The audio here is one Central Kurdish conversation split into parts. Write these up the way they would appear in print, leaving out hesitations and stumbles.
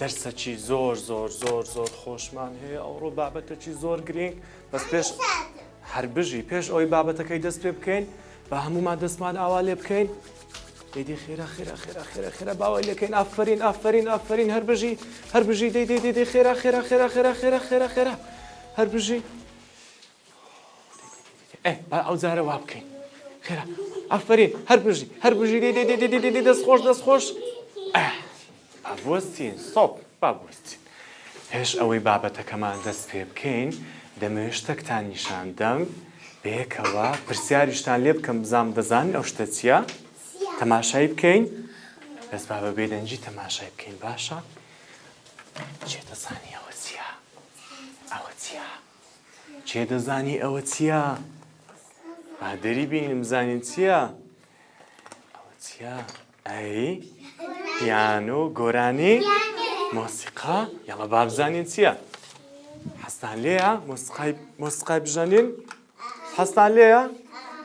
دەرسەکی زۆر زۆر زۆر زۆر خۆشمان هەیە ئەوڕۆ بابەتێکی زۆر گرنگ بەس پێش هەربژی پێش ئەوەی بابەتەکەی دەست پێ بکەین بە هەمومان دەستمان ئاوا لێ بکەین دەیدی خێرا خێرا خێرا خێرا خێرا باوای لەکەین ئافرین ئافرین ئافرین هەربژی دەی خێرا خێرا خێرا خێرا خێرا خێرا خێرا هەربژی ئەو جارە وا بکەین خێرا ئافرین هەربژی دەی دەستخۆش بوەستین سۆپ بابوەستین هێش ئەوەی بابەتەکەمان دەست پێ بکەین دەمەوێت شتێکتان نیشاندەم بەیەکەوە پرسیاریشتان لێ بکەم بزانم دەزانن ئەو شتە چییە تەماشای بکەین بەس با بە بێدەنجی تەماشای بکەین باشە چێ دەزانی ئەوە چییە ئەوە چییە چێ دەزانی ئەوە چییە با دەری بینیم بزانین چییە ئەوە چییە ئەی پیانۆ گۆرانی مۆسیقا یاڵە با بزانین چییە حەستان لێیە مۆسیقای بژەنین حەستان لێیە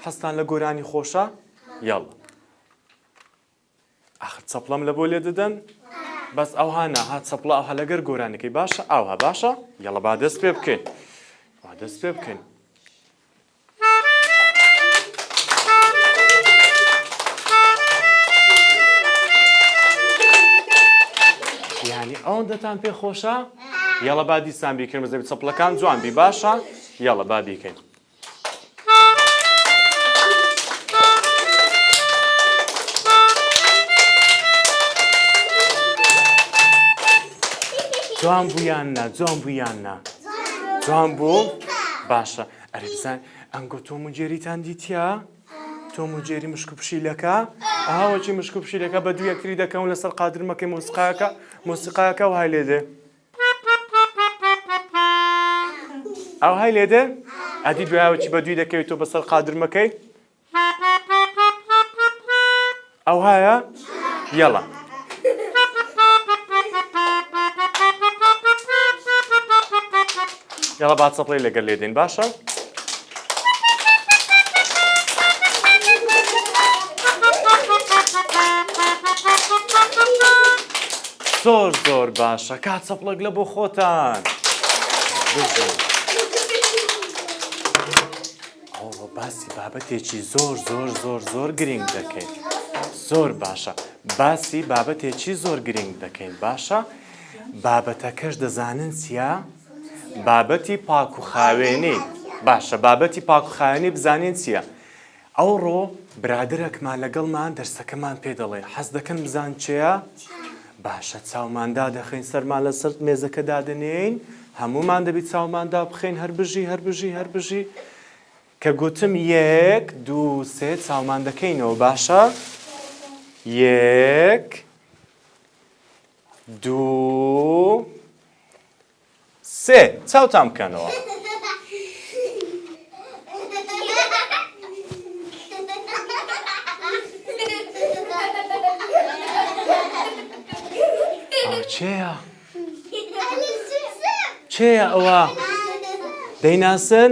حەستان لە گۆرانی خۆشە یاڵە ئاخر چەپڵەم لە بۆ لێ دەدەن بەس ئەوها ناهات چەپڵە ئەوها لەگەر گۆرانەکەی باشە ئەوها باشە یاڵە با دەست پێ بکەین با دەست پێ بکەین یعنی ئەوەندەتان پێ خۆشە یاڵە با دیسان بیکەین بەزەبی چەپڵەکان جوان بی باشە یاڵە با بیکەین جوان بوویان نا جوان بوویان نا جوان بوو باشە ئەرێ بزان ئەنگۆ تۆم و جێریتان دیتیا تۆم و جێری مشک و پشیلەکە ئاوەکی مشک و پشیلەکە بە دوو یەکتری دەکەون لەسەر قادرمەکەی مۆسیقایەکە و های لێدێ ئەو های لێدێ ئەدی دوایەوەکی بە دوی دەکەوێت تۆ بەسەر قادرمەکەی ئەو هایە یەڵە یاڵە با چەپڵەی لەگەر لێدەین باشە زۆر زۆر باشە کات چەپڵێک لە بۆ خۆتان ئەوڕۆ باسی بابەتێکی زۆر زۆر زۆر زۆر گرنگ دەکەین زۆر باشە باسی بابەتێکی زۆر گرنگ دەکەین باشە بابەتەکەش دەزانن چییە بابەتی پاک و خاوێنی باشە بابەتی پاک و خاوێنی بزانین چییە ئەوڕۆ برادرێکمان لەگەڵمان دەرسەکەمان پێ دەڵێ حەز دەکەن بزان چێە باشە چاوماندا دەخەین سەرمان لەسەر مێزەکە دادنێین هەمومان دەبێت چاوماندا بخەین هەربژی کە گوتم یەک دوو سێ چاومان دەکەینەوە باشە یەک دوو سێ چاوتان بکەنەوە چێە ئەوە دەیناسن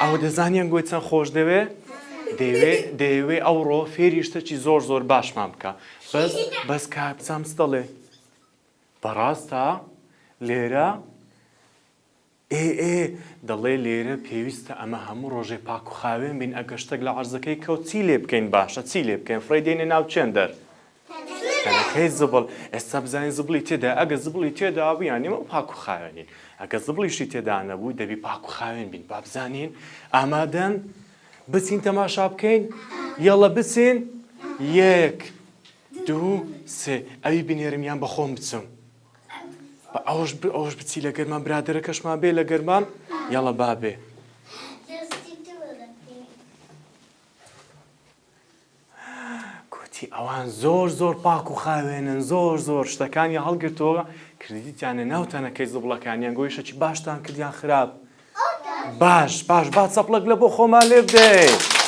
ئەو دەزانیان گوێ چەند خۆش دەوێ ئەوڕۆ فێری شتێکی زۆر زۆر باشمان بکە بەس کار بچام دەڵێ بەڕاستە لێرە دەڵێ لێرە پێویستە ئەمە هەموو ڕۆژێ پاک و خاوێن بین ئەگەر شتێک لە عەرزەکەی کەوت چی لێ بکەین باشە چی لێ بکەین فڕێ دێنێ ناو چێندەر کەنەکەی زبڵ ئێستا بزانین زبڵی تێدا ئەگە زبڵی تێدا بوو یان نێمە پاک و خاوێنین ئەگە زبڵیشی تێدا نەبوو دەبی پاک و خاوێن بین با بزانین ئامادەن بچین تەماشا بکەین یەڵە بچین یەک دوو سێ ئەوی بینێرم یان بە خۆم بچم ئەوش بچی لە گەرمان برادەرەکەشمان بێ لە گەرمان یاڵە بابێ کوتی ئەوان زۆر زۆر پاک و خاوێنن زۆر زۆر شتەکانی هەڵگرتەوە کردیتیانە ناوتانەکەی زبڵەکانیان گۆیشەکی باشتان کردیان خراپ باش با چەپڵێک لە بۆ خۆمان لێ بدەین